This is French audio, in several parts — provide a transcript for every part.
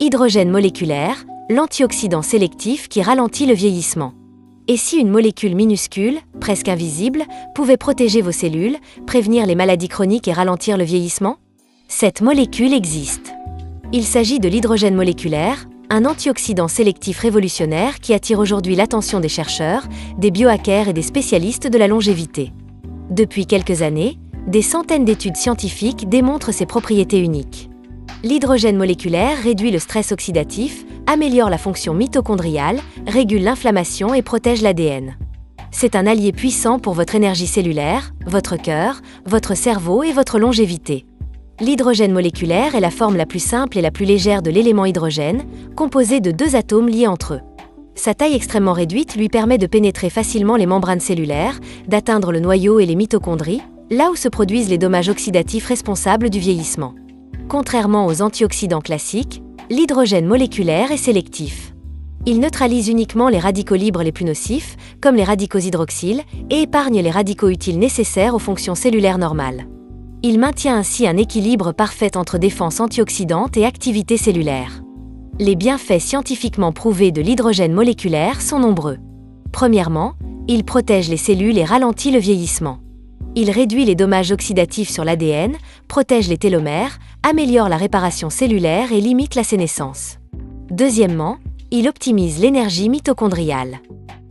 Hydrogène moléculaire, l'antioxydant sélectif qui ralentit le vieillissement. Et si une molécule minuscule, presque invisible, pouvait protéger vos cellules, prévenir les maladies chroniques et ralentir le vieillissement? Cette molécule existe. Il s'agit de l'hydrogène moléculaire, un antioxydant sélectif révolutionnaire qui attire aujourd'hui l'attention des chercheurs, des biohackers et des spécialistes de la longévité. Depuis quelques années, des centaines d'études scientifiques démontrent ses propriétés uniques. L'hydrogène moléculaire réduit le stress oxydatif, améliore la fonction mitochondriale, régule l'inflammation et protège l'ADN. C'est un allié puissant pour votre énergie cellulaire, votre cœur, votre cerveau et votre longévité. L'hydrogène moléculaire est la forme la plus simple et la plus légère de l'élément hydrogène, composé de 2 atomes liés entre eux. Sa taille extrêmement réduite lui permet de pénétrer facilement les membranes cellulaires, d'atteindre le noyau et les mitochondries, là où se produisent les dommages oxydatifs responsables du vieillissement. Contrairement aux antioxydants classiques, l'hydrogène moléculaire est sélectif. Il neutralise uniquement les radicaux libres les plus nocifs, comme les radicaux hydroxyles, et épargne les radicaux utiles nécessaires aux fonctions cellulaires normales. Il maintient ainsi un équilibre parfait entre défense antioxydante et activité cellulaire. Les bienfaits scientifiquement prouvés de l'hydrogène moléculaire sont nombreux. Premièrement, il protège les cellules et ralentit le vieillissement. Il réduit les dommages oxydatifs sur l'ADN, protège les télomères, améliore la réparation cellulaire et limite la sénescence. Deuxièmement, il optimise l'énergie mitochondriale.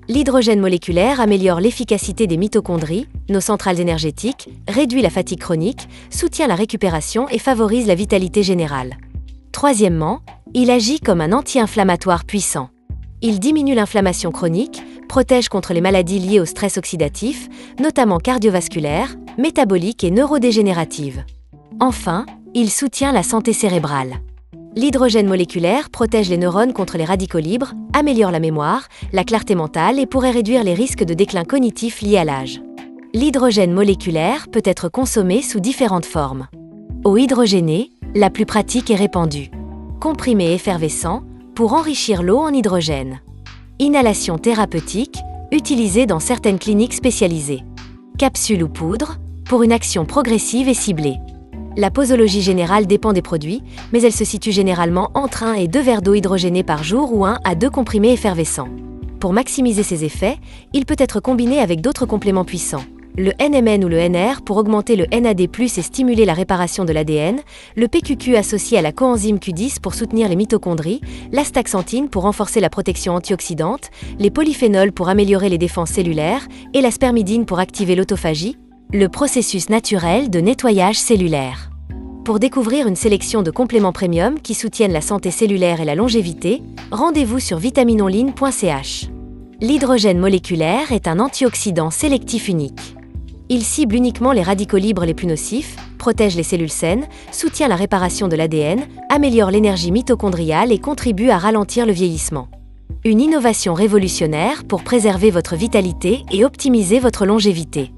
L'hydrogène moléculaire améliore l'efficacité des mitochondries, nos centrales énergétiques, réduit la fatigue chronique, soutient la récupération et favorise la vitalité générale. Troisièmement, il agit comme un anti-inflammatoire puissant. Il diminue l'inflammation chronique, protège contre les maladies liées au stress oxydatif, notamment cardiovasculaires, métaboliques et neurodégénératives. Enfin, il soutient la santé cérébrale. L'hydrogène moléculaire protège les neurones contre les radicaux libres, améliore la mémoire, la clarté mentale et pourrait réduire les risques de déclin cognitif liés à l'âge. L'hydrogène moléculaire peut être consommé sous différentes formes. Eau hydrogénée, la plus pratique et répandue. Comprimé effervescent, pour enrichir l'eau en hydrogène. Inhalation thérapeutique, utilisée dans certaines cliniques spécialisées. Capsule ou poudre, pour une action progressive et ciblée. La posologie générale dépend des produits, mais elle se situe généralement entre 1 et 2 verres d'eau hydrogénée par jour ou 1 à 2 comprimés effervescents. Pour maximiser ses effets, il peut être combiné avec d'autres compléments puissants. Le NMN ou le NR pour augmenter le NAD+, et stimuler la réparation de l'ADN, le PQQ associé à la coenzyme Q10 pour soutenir les mitochondries, l'astaxanthine pour renforcer la protection antioxydante, les polyphénols pour améliorer les défenses cellulaires et la spermidine pour activer l'autophagie, le processus naturel de nettoyage cellulaire. Pour découvrir une sélection de compléments premium qui soutiennent la santé cellulaire et la longévité, rendez-vous sur vitaminonline.ch. L'hydrogène moléculaire est un antioxydant sélectif unique. Il cible uniquement les radicaux libres les plus nocifs, protège les cellules saines, soutient la réparation de l'ADN, améliore l'énergie mitochondriale et contribue à ralentir le vieillissement. Une innovation révolutionnaire pour préserver votre vitalité et optimiser votre longévité.